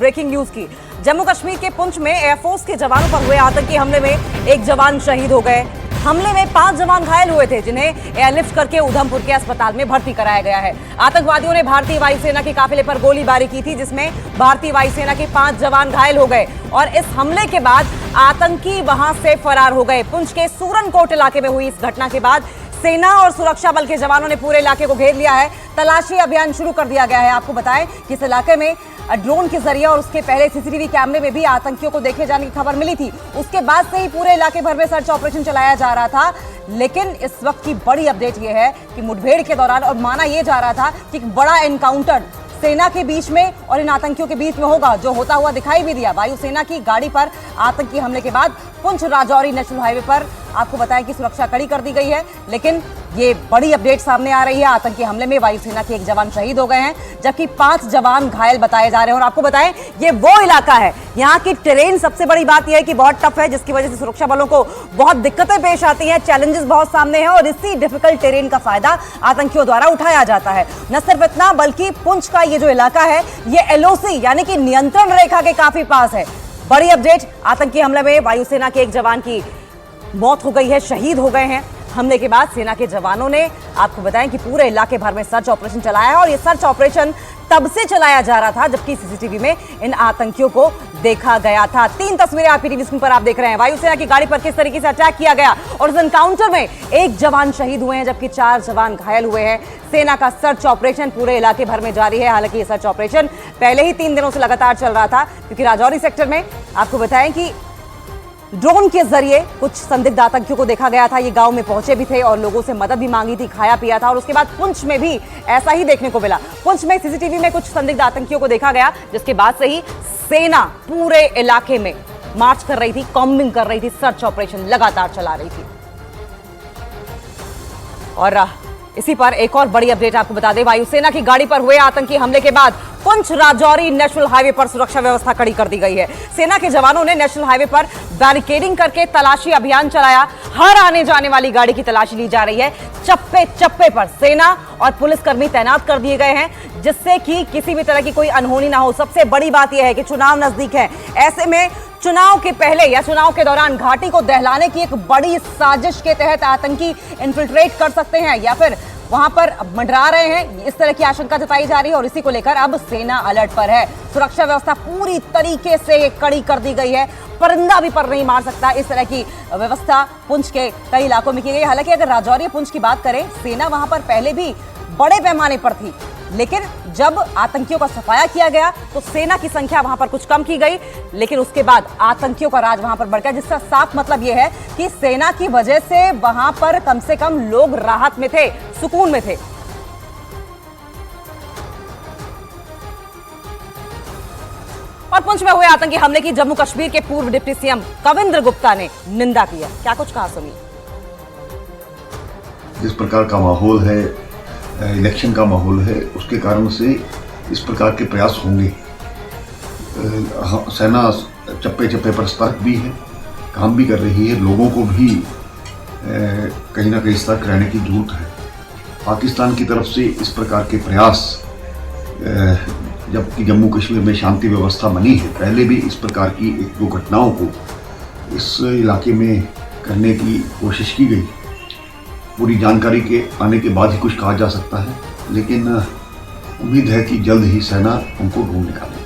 Breaking news की। जम्मू कश्मीर के पुंछ में एयरफोर्स के जवानों पर हुए आतंकी हमले में एक जवान शहीद हो गए। हमले में 5 जवान घायल हुए थे, जिन्हें एयरलिफ्ट करके उधमपुर के अस्पताल में भर्ती कराया गया है। आतंकवादियों ने भारतीय वायुसेना के काफिले पर गोलीबारी की थी, जिसमें भारतीय वायुसेना के 5 जवान घायल हो गए और इस हमले के बाद आतंकी वहां से फरार हो गए। पुंछ के सूरनकोट इलाके में हुई इस घटना के बाद सेना और सुरक्षा बल के जवानों ने पूरे इलाके को घेर लिया है। तलाशी अभियान शुरू कर दिया गया है। आपको बताएं कि इस इलाके में ड्रोन के जरिए और उसके पहले सीसीटीवी कैमरे में भी आतंकियों को देखे जाने की खबर मिली थी। उसके बाद से ही पूरे इलाके भर में सर्च ऑपरेशन चलाया जा रहा था। लेकिन इस वक्त की बड़ी अपडेट यह है कि मुठभेड़ के दौरान और माना यह जा रहा था कि बड़ा एनकाउंटर सेना के बीच में और इन आतंकियों के बीच में होगा, जो होता हुआ दिखाई भी दिया। वायुसेना की गाड़ी पर आतंकी हमले के बाद पुंछ राजौरी नेशनल हाईवे पर आपको बताएं कि सुरक्षा कड़ी कर दी गई है। लेकिन ये बड़ी अपडेट सामने आ रही है। आतंकी हमले में वायुसेना के 1 जवान शहीद हो गए हैं, जबकि 5 जवान घायल बताए जा रहे हैं। और आपको बताएं ये वो इलाका है, यहाँ की टेरेन सबसे बड़ी बात यह है कि बहुत टफ है, जिसकी वजह से सुरक्षा बलों को बहुत दिक्कतें पेश आती हैं, चैलेंजेस बहुत सामने हैं और इसी डिफिकल्ट टेरेन का फायदा आतंकियों द्वारा उठाया जाता है। न सिर्फ इतना, बल्कि पुंछ का ये जो इलाका है ये LOC यानी कि नियंत्रण रेखा के काफी पास है। बड़ी अपडेट, आतंकी हमले में वायुसेना के 1 जवान की मौत हो गई है, शहीद हो गए हैं। हमले के बाद सेना के जवानों ने आपको बताएं कि पूरे इलाके भर में सर्च ऑपरेशन चलाया है और ये सर्च ऑपरेशन तब से चलाया जा रहा था जबकि सीसीटीवी में इन आतंकियों को देखा गया था। 3 तस्वीरें आपकी टीवी स्क्रीन पर आप देख रहे हैं। वायुसेना की गाड़ी पर किस तरीके से अटैक किया गया और इस एनकाउंटर में 1 जवान शहीद हुए हैं, जबकि 4 जवान घायल हुए हैं। सेना का सर्च ऑपरेशन पूरे इलाके भर में जारी है। हालांकि ये सर्च ऑपरेशन पहले ही 3 दिनों से लगातार चल रहा था, क्योंकि राजौरी सेक्टर में आपको बताएं कि ड्रोन के जरिए कुछ संदिग्ध आतंकियों को देखा गया था। ये गांव में पहुंचे भी थे और लोगों से मदद भी मांगी थी, खाया पिया था। और उसके बाद पुंछ में भी ऐसा ही देखने को मिला। पुंछ में सीसीटीवी में कुछ संदिग्ध आतंकियों को देखा गया, जिसके बाद से ही सेना पूरे इलाके में मार्च कर रही थी, कॉम्बिंग कर रही थी, सर्च ऑपरेशन लगातार चला रही थी। और इसी पर एक और बड़ी अपडेट आपको बता दें, वायुसेना की गाड़ी पर हुए आतंकी हमले के बाद पुंछ राजौरी नेशनल हाईवे पर सुरक्षा व्यवस्था कड़ी कर दी गई है। सेना के जवानों ने नेशनल हाईवे पर बैरिकेडिंग करके तलाशी अभियान चलाया। हर आने जाने वाली गाड़ी की तलाशी ली जा रही है। चप्पे चप्पे पर सेना और पुलिसकर्मी तैनात कर दिए गए हैं, जिससे कि किसी भी तरह की कोई अनहोनी ना हो। सबसे बड़ी बात यह है कि चुनाव नजदीक है, ऐसे में चुनाव के पहले या चुनाव के दौरान घाटी को दहलाने की एक बड़ी साजिश के तहत आतंकी इन्फिल्ट्रेट कर सकते हैं या फिर वहां पर मंडरा रहे हैं, इस तरह की आशंका जताई जा रही है। और इसी को लेकर अब सेना अलर्ट पर है। सुरक्षा व्यवस्था पूरी तरीके से कड़ी कर दी गई है। परिंदा भी पर नहीं मार सकता, इस तरह की व्यवस्था पुंछ के कई इलाकों में की गई। हालांकि अगर राजौरी पुंछ की बात करें, सेना वहां पर पहले भी बड़े पैमाने पर थी, लेकिन जब आतंकियों का सफाया किया गया तो सेना की संख्या वहां पर कुछ कम की गई। लेकिन उसके बाद आतंकियों का राज वहां पर बढ़ गया, जिसका साफ मतलब यह है कि सेना की वजह से वहां पर कम से कम लोग राहत में थे, सुकून में थे। और पुंछ में हुए आतंकी हमले की जम्मू कश्मीर के पूर्व डिप्टी सीएम कविंद्र गुप्ता ने निंदा की है। क्या कुछ कहा, सुनिए। जिस प्रकार का माहौल है, इलेक्शन का माहौल है, उसके कारण से इस प्रकार के प्रयास होंगे। सेना चप्पे चप्पे पर सतर्क भी है, काम भी कर रही है। लोगों को भी कहीं ना कहीं सतर्क रहने की जरूरत है। पाकिस्तान की तरफ से इस प्रकार के प्रयास, जबकि जम्मू कश्मीर में शांति व्यवस्था बनी है, पहले भी इस प्रकार की 1-2 घटनाओं को इस इलाके में करने की कोशिश की गई। पूरी जानकारी के आने के बाद ही कुछ कहा जा सकता है, लेकिन उम्मीद है कि जल्द ही सेना उनको ढूंढ निकालेगी।